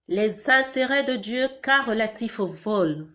Les intérêts de Dieu cas relatifs au vol.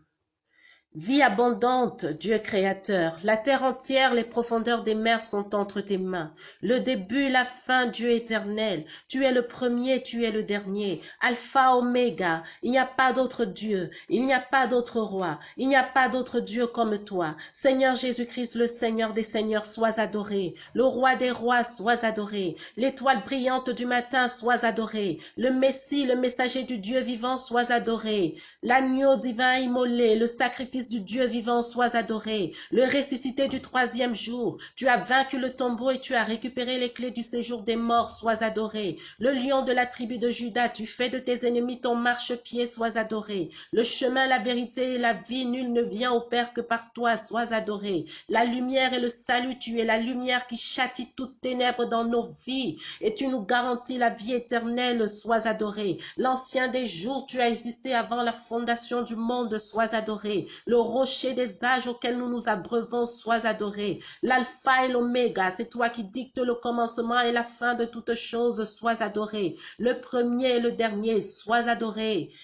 Vie abondante, Dieu créateur, la terre entière, les profondeurs des mers sont entre tes mains. Le début, la fin, Dieu éternel. Tu es le premier, tu es le dernier. Alpha, Oméga. Il n'y a pas d'autre Dieu. Il n'y a pas d'autre roi. Il n'y a pas d'autre Dieu comme toi. Seigneur Jésus-Christ, le Seigneur des Seigneurs, sois adoré. Le roi des rois, sois adoré. L'étoile brillante du matin, sois adoré. Le Messie, le messager du Dieu vivant, sois adoré. L'agneau divin immolé, le sacrifice du Dieu vivant, sois adoré. Le ressuscité du troisième jour, tu as vaincu le tombeau et tu as récupéré les clés du séjour des morts, sois adoré. Le lion de la tribu de Juda, tu fais de tes ennemis ton marchepied, sois adoré. Le chemin, la vérité et la vie, nul ne vient au Père que par toi, sois adoré. La lumière et le salut, tu es la lumière qui châtie toutes ténèbres dans nos vies et tu nous garantis la vie éternelle, sois adoré. L'ancien des jours, tu as existé avant la fondation du monde, sois adoré. Le rocher des âges auquel nous nous abreuvons, sois adoré. L'alpha et l'oméga, c'est toi qui dictes le commencement et la fin de toutes choses, sois adoré. Le premier et le dernier, sois adoré.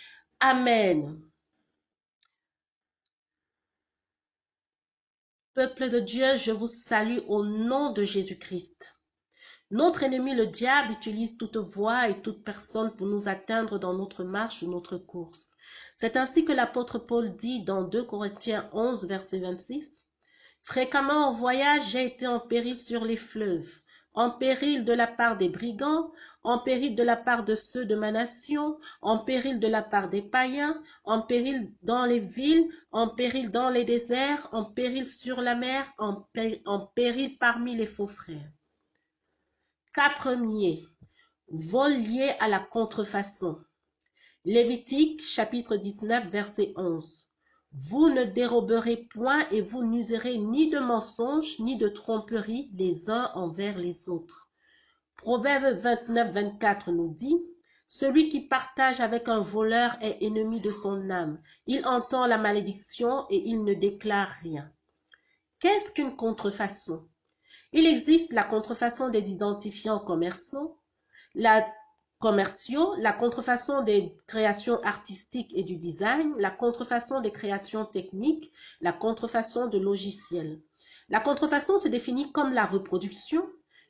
Amen. Peuple de Dieu, je vous salue au nom de Jésus-Christ. Notre ennemi, le diable, utilise toute voie et toute personne pour nous atteindre dans notre marche ou notre course. C'est ainsi que l'apôtre Paul dit dans 2 Corinthiens 11, verset 26, « Fréquemment en voyage, j'ai été en péril sur les fleuves, en péril de la part des brigands, en péril de la part de ceux de ma nation, en péril de la part des païens, en péril dans les villes, en péril dans les déserts, en péril sur la mer, en péril parmi les faux frères. » Cas premier, vol lié à la contrefaçon. Lévitique chapitre 19 verset 11. Vous ne déroberez point et vous n'userez ni de mensonges ni de tromperie les uns envers les autres. Proverbe 29, 24 nous dit, celui qui partage avec un voleur est ennemi de son âme. Il entend la malédiction et il ne déclare rien. Qu'est-ce qu'une contrefaçon? Il existe la contrefaçon des identifiants commerciaux, la contrefaçon des créations artistiques et du design, la contrefaçon des créations techniques, la contrefaçon de logiciels. La contrefaçon se définit comme la reproduction,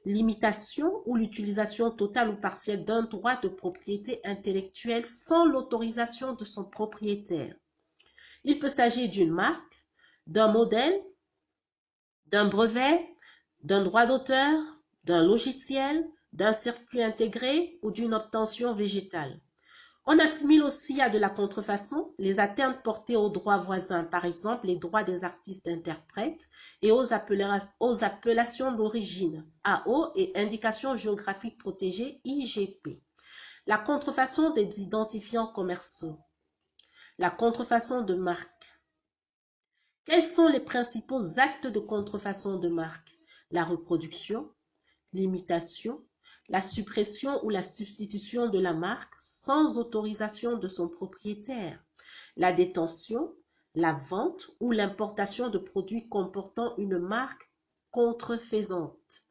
l'imitation ou l'utilisation totale ou partielle d'un droit de propriété intellectuelle sans l'autorisation de son propriétaire. Il peut s'agir d'une marque, d'un modèle, d'un brevet, d'un droit d'auteur, d'un logiciel, d'un circuit intégré ou d'une obtention végétale. On assimile aussi à de la contrefaçon les atteintes portées aux droits voisins, par exemple les droits des artistes-interprètes et aux appellations d'origine, AO, et indications géographiques protégées, IGP. La contrefaçon des identifiants commerciaux. La contrefaçon de marque. Quels sont les principaux actes de contrefaçon de marque? La reproduction, l'imitation, la suppression ou la substitution de la marque sans autorisation de son propriétaire, la détention, la vente ou l'importation de produits comportant une marque contrefaisante.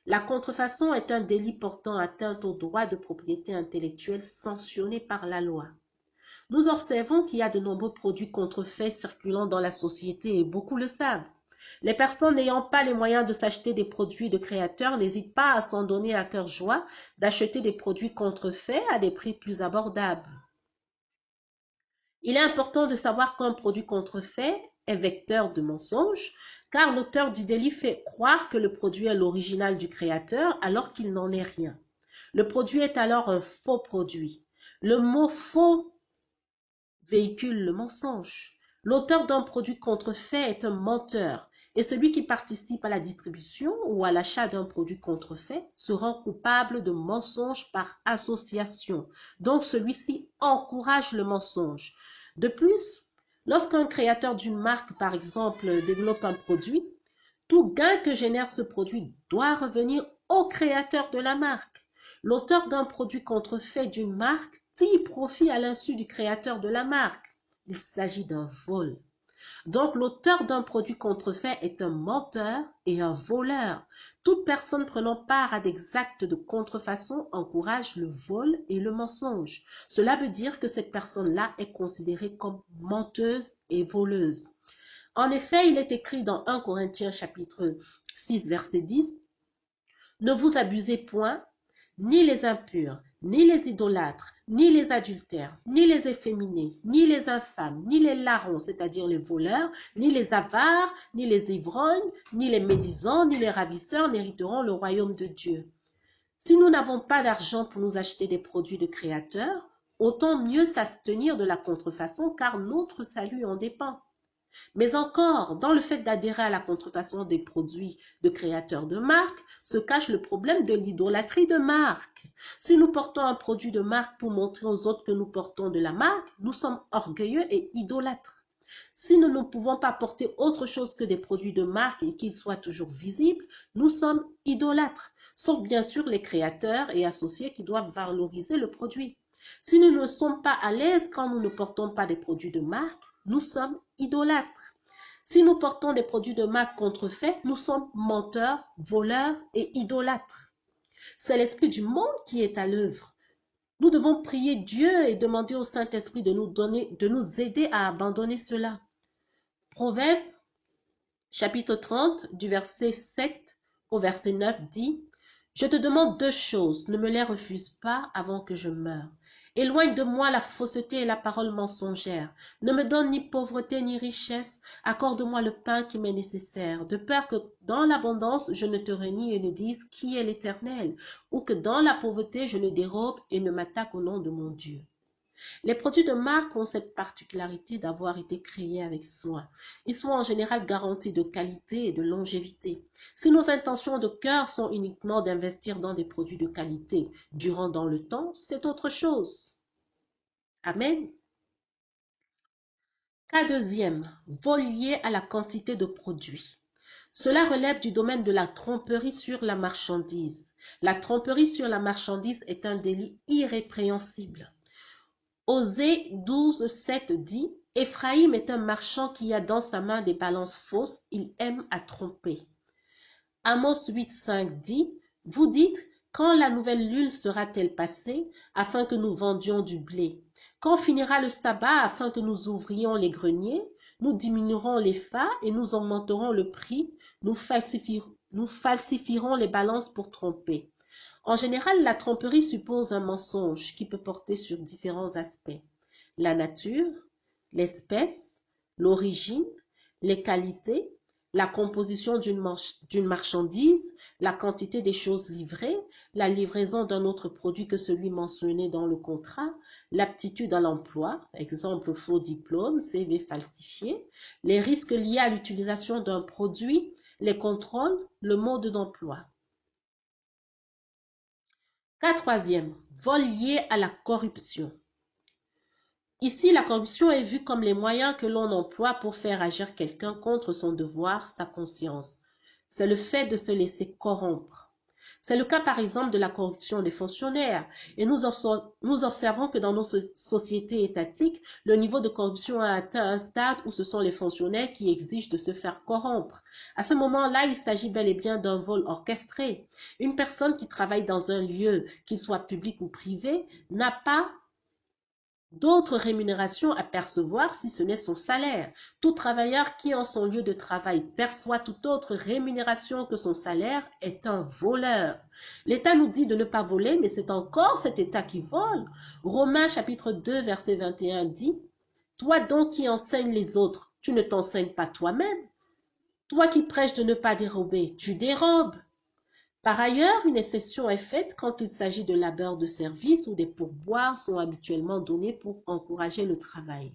La contrefaçon est un délit portant atteinte aux droits de propriété intellectuelle sanctionnés par la loi. Nous observons qu'il y a de nombreux produits contrefaits circulant dans la société et beaucoup le savent. Les personnes n'ayant pas les moyens de s'acheter des produits de créateurs n'hésitent pas à s'en donner à cœur joie d'acheter des produits contrefaits à des prix plus abordables. Il est important de savoir qu'un produit contrefait est vecteur de mensonges, car l'auteur du délit fait croire que le produit est l'original du créateur alors qu'il n'en est rien. Le produit est alors un faux produit. Le mot faux véhicule le mensonge. L'auteur d'un produit contrefait est un menteur et celui qui participe à la distribution ou à l'achat d'un produit contrefait se rend coupable de mensonge par association. Donc celui-ci encourage le mensonge. De plus, lorsqu'un créateur d'une marque, par exemple, développe un produit, tout gain que génère ce produit doit revenir au créateur de la marque. L'auteur d'un produit contrefait d'une marque tire profit à l'insu du créateur de la marque. Il s'agit d'un vol. Donc, l'auteur d'un produit contrefait est un menteur et un voleur. Toute personne prenant part à des actes de contrefaçon encourage le vol et le mensonge. Cela veut dire que cette personne-là est considérée comme menteuse et voleuse. En effet, il est écrit dans 1 Corinthiens chapitre 6, verset 10, « Ne vous abusez point, ni les impurs, ni les idolâtres, ni les adultères, ni les efféminés, ni les infâmes, ni les larrons, c'est-à-dire les voleurs, ni les avares, ni les ivrognes, ni les médisants, ni les ravisseurs n'hériteront le royaume de Dieu. » Si nous n'avons pas d'argent pour nous acheter des produits de créateurs, autant mieux s'abstenir de la contrefaçon car notre salut en dépend. Mais encore, dans le fait d'adhérer à la contrefaçon des produits de créateurs de marque, se cache le problème de l'idolâtrie de marque. Si nous portons un produit de marque pour montrer aux autres que nous portons de la marque, nous sommes orgueilleux et idolâtres. Si nous ne pouvons pas porter autre chose que des produits de marque et qu'ils soient toujours visibles, nous sommes idolâtres, sauf bien sûr les créateurs et associés qui doivent valoriser le produit. Si nous ne sommes pas à l'aise quand nous ne portons pas des produits de marque, nous sommes idolâtres. Si nous portons des produits de marque contrefaits, nous sommes menteurs, voleurs et idolâtres. C'est l'esprit du monde qui est à l'œuvre. Nous devons prier Dieu et demander au Saint-Esprit de nous aider à abandonner cela. Proverbe, chapitre 30, du verset 7 au verset 9 dit, « Je te demande 2 choses, ne me les refuse pas avant que je meure. Éloigne de moi la fausseté et la parole mensongère. Ne me donne ni pauvreté ni richesse. Accorde-moi le pain qui m'est nécessaire, de peur que dans l'abondance je ne te renie et ne dise qui est l'Éternel, ou que dans la pauvreté je ne dérobe et ne m'attaque au nom de mon Dieu. » Les produits de marque ont cette particularité d'avoir été créés avec soin. Ils sont en général garantis de qualité et de longévité. Si nos intentions de cœur sont uniquement d'investir dans des produits de qualité durant dans le temps, c'est autre chose. Amen. Cas deuxième, vol lié à la quantité de produits. Cela relève du domaine de la tromperie sur la marchandise. La tromperie sur la marchandise est un délit irrépréhensible. Osée 12, 7 dit, « Éphraïm est un marchand qui a dans sa main des balances fausses, il aime à tromper. » Amos 8, 5 dit, « Vous dites, quand la nouvelle lune sera-t-elle passée, afin que nous vendions du blé? Quand finira le sabbat, afin que nous ouvrions les greniers? Nous diminuerons les fats et nous augmenterons le prix, nous falsifierons les balances pour tromper. » En général, la tromperie suppose un mensonge qui peut porter sur différents aspects. La nature, l'espèce, l'origine, les qualités, la composition d'une marchandise, la quantité des choses livrées, la livraison d'un autre produit que celui mentionné dans le contrat, l'aptitude à l'emploi, exemple faux diplôme, CV falsifié, les risques liés à l'utilisation d'un produit, les contrôles, le mode d'emploi. Cas troisième, vol lié à la corruption. Ici, la corruption est vue comme les moyens que l'on emploie pour faire agir quelqu'un contre son devoir, sa conscience. C'est le fait de se laisser corrompre. C'est le cas par exemple de la corruption des fonctionnaires. Et nous observons que dans nos sociétés étatiques, le niveau de corruption a atteint un stade où ce sont les fonctionnaires qui exigent de se faire corrompre. À ce moment-là, il s'agit bel et bien d'un vol orchestré. Une personne qui travaille dans un lieu, qu'il soit public ou privé, n'a pas d'autre rémunération à percevoir si ce n'est son salaire. Tout travailleur qui en son lieu de travail perçoit toute autre rémunération que son salaire est un voleur. L'État nous dit de ne pas voler, mais c'est encore cet État qui vole. Romains chapitre 2 verset 21 dit, « Toi donc qui enseignes les autres, tu ne t'enseignes pas toi-même. Toi qui prêches de ne pas dérober, tu dérobes. » Par ailleurs, une exception est faite quand il s'agit de labeur de service où des pourboires sont habituellement donnés pour encourager le travail.